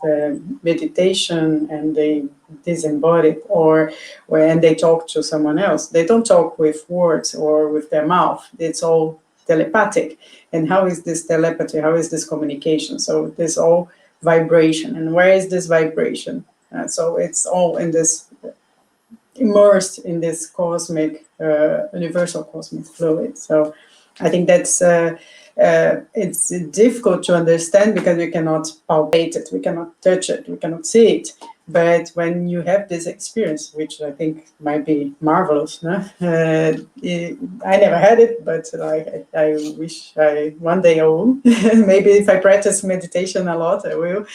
meditation and they disembodied, or when they talk to someone else, they don't talk with words or with their mouth. It's all telepathic. And how is this telepathy? How is this communication? So there's all vibration. And where is this vibration? So it's all in this, immersed in this cosmic, universal cosmic fluid. So I think that's it's difficult to understand because we cannot palpate it, we cannot touch it, we cannot see it. But when you have this experience, which I think might be marvelous, no? I never had it, but I wish one day I will. Maybe if I practice meditation a lot, I will.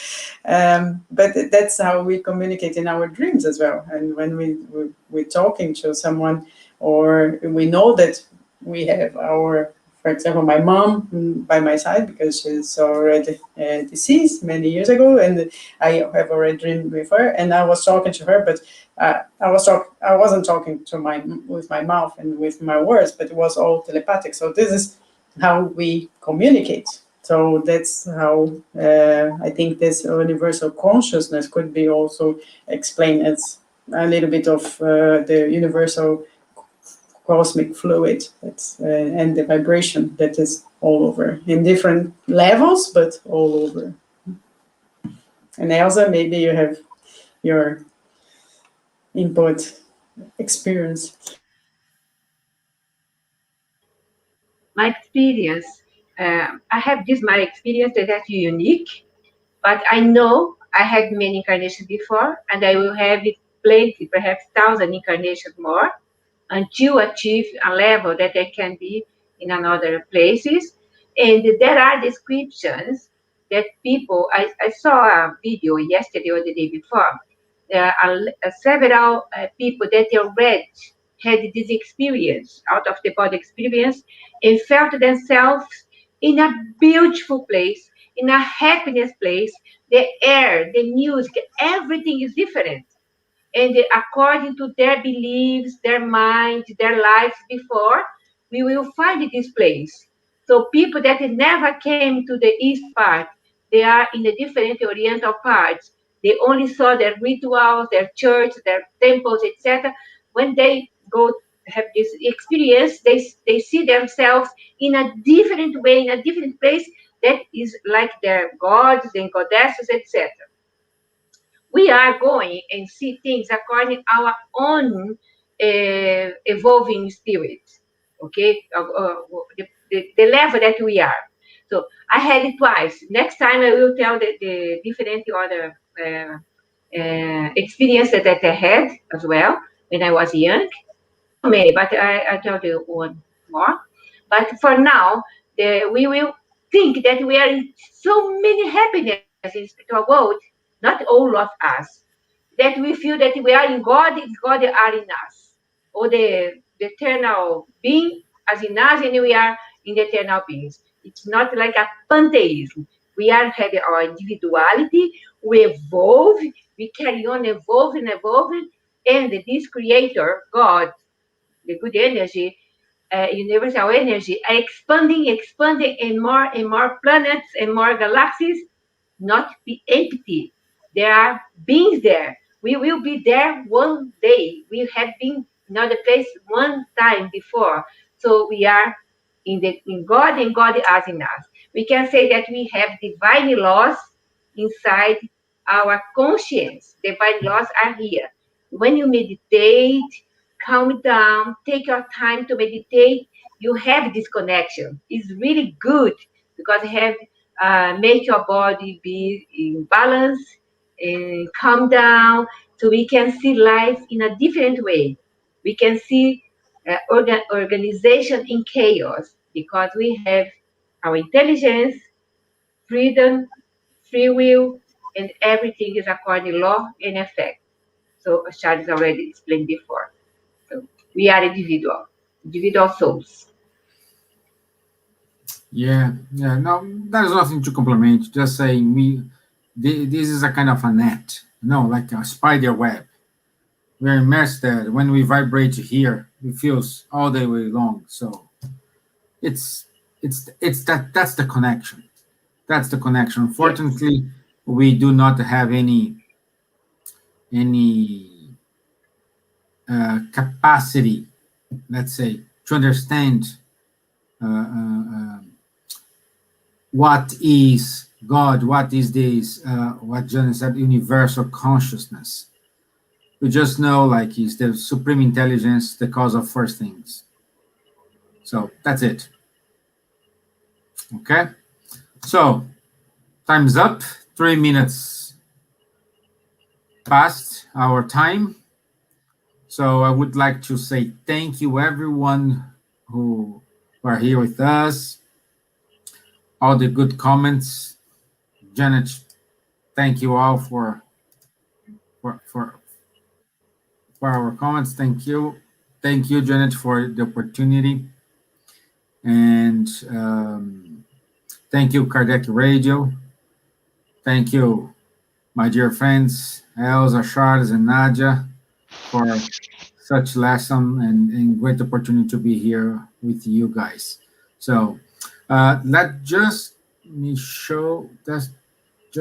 But that's how we communicate in our dreams as well. And when we're talking to someone, or we know that we have our, for example, my mom by my side, because she's already deceased many years ago, and I have already dreamed with her, and I was talking to her, but I wasn't talking to with my mouth and with my words, but it was all telepathic. So this is how we communicate. So that's how I think this universal consciousness could be also explained as a little bit of the universal cosmic fluid, and the vibration that is all over in different levels, but all over. And Elsa, maybe you have your input experience. My experience, I have my experience that is unique, but I know I had many incarnations before, and I will have it plenty, perhaps 1,000 incarnations more, until achieve a level that I can be in another places. And there are descriptions that people, I saw a video yesterday or the day before, there are several people that already had this experience, out of the body experience, and felt themselves in a beautiful place, in a happiness place. The air, the music, everything is different. And according to their beliefs, their mind, their lives before, we will find this place. So people that never came to the east part, they are in the different oriental parts. They only saw their rituals, their church, their temples, etc. When they go have this experience, they see themselves in a different way, in a different place that is like their gods and goddesses, etc. We are going and see things according to our own evolving spirit, okay? The level that we are. So I had it twice. Next time I will tell the different other experiences that I had as well when I was young. Many, but I tell you one more. But for now, we will think that we are in so many happiness in spiritual world, not all of us, that we feel that we are in God, God are in us, or the eternal being as in us, and we are in the eternal beings. It's not like a pantheism. We are having our individuality, we evolve, we carry on evolving, and this creator, God, the good energy, universal energy, are expanding, and more planets and more galaxies, not be empty. There are beings there. We will be there one day. We have been in other place one time before. So we are in God, and God is in us. We can say that we have divine laws inside our conscience. Divine laws are here. When you meditate, calm down, take your time to meditate, you have this connection. It's really good because you have make your body be in balance and calm down, so we can see life in a different way. We can see organization in chaos because we have our intelligence, freedom, free will, and everything is according to law and effect. So Charles already explained before. So we are individual souls. Yeah. No, there's nothing to compliment. Just saying, this is a kind of a net, like a spider web. We're immersed there. When we vibrate here, it feels all the way long. So it's that's the connection. That's the connection. Unfortunately, we do not have any capacity, let's say, to understand what is God, what is this, what John said, universal consciousness. We just know, like, he's the supreme intelligence, the cause of first things. So that's it. Okay? So, time's up. 3 minutes past our time. So I would like to say thank you, everyone who are here with us. All the good comments. Janet, thank you all for our comments. Thank you, Janet, for the opportunity, and thank you, Kardec Radio. Thank you, my dear friends, Elsa, Charles, and Nadja, for such lesson and great opportunity to be here with you guys. So just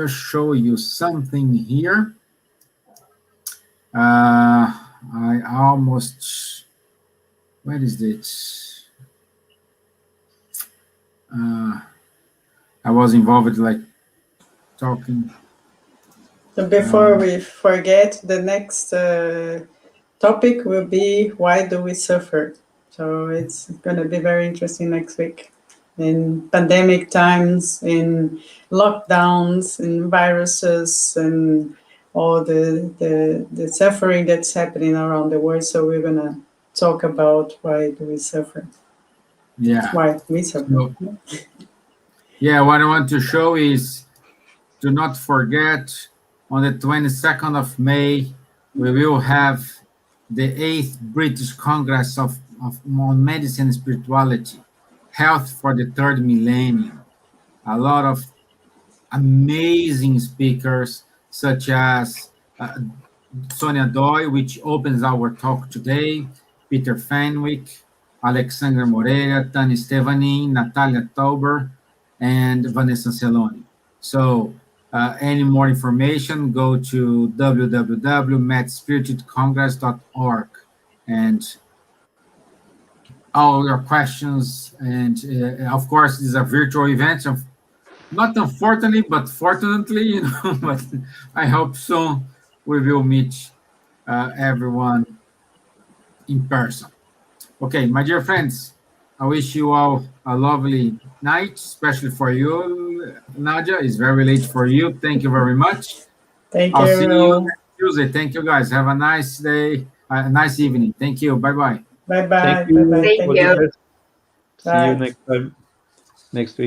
show you something here. I almost, where is it? I was involved, like, talking. So before we forget, the next topic will be why do we suffer? So it's going to be very interesting next week. In pandemic times, in lockdowns, in viruses, and all the suffering that's happening around the world. So we're going to talk about why do we suffer. Yeah. Why we suffer. So, yeah, what I want to show is, do not forget, on the 22nd of May, we will have the 8th British Congress on Medicine and Spirituality, Health for the Third Millennium. A lot of amazing speakers such as Sonia Doi, which opens our talk today, Peter Fenwick, Alexandra Moreira, Tani Stevanin, Natalia Tauber, and Vanessa Celoni. So any more information, go to www.medspiritedcongress.org, and all your questions. And of course, this is a virtual event. Not unfortunately, but fortunately, but I hope soon we will meet everyone in person. Okay, my dear friends, I wish you all a lovely night, especially for you, Nadja. It's very late for you. Thank you very much. Thank I'll see you you. next Tuesday. Thank you, guys. Have a nice day, a nice evening. Thank you. Bye-bye. Bye-bye. Thank Bye-bye. you. Thank All you. the best. See you Bye. next time, next week.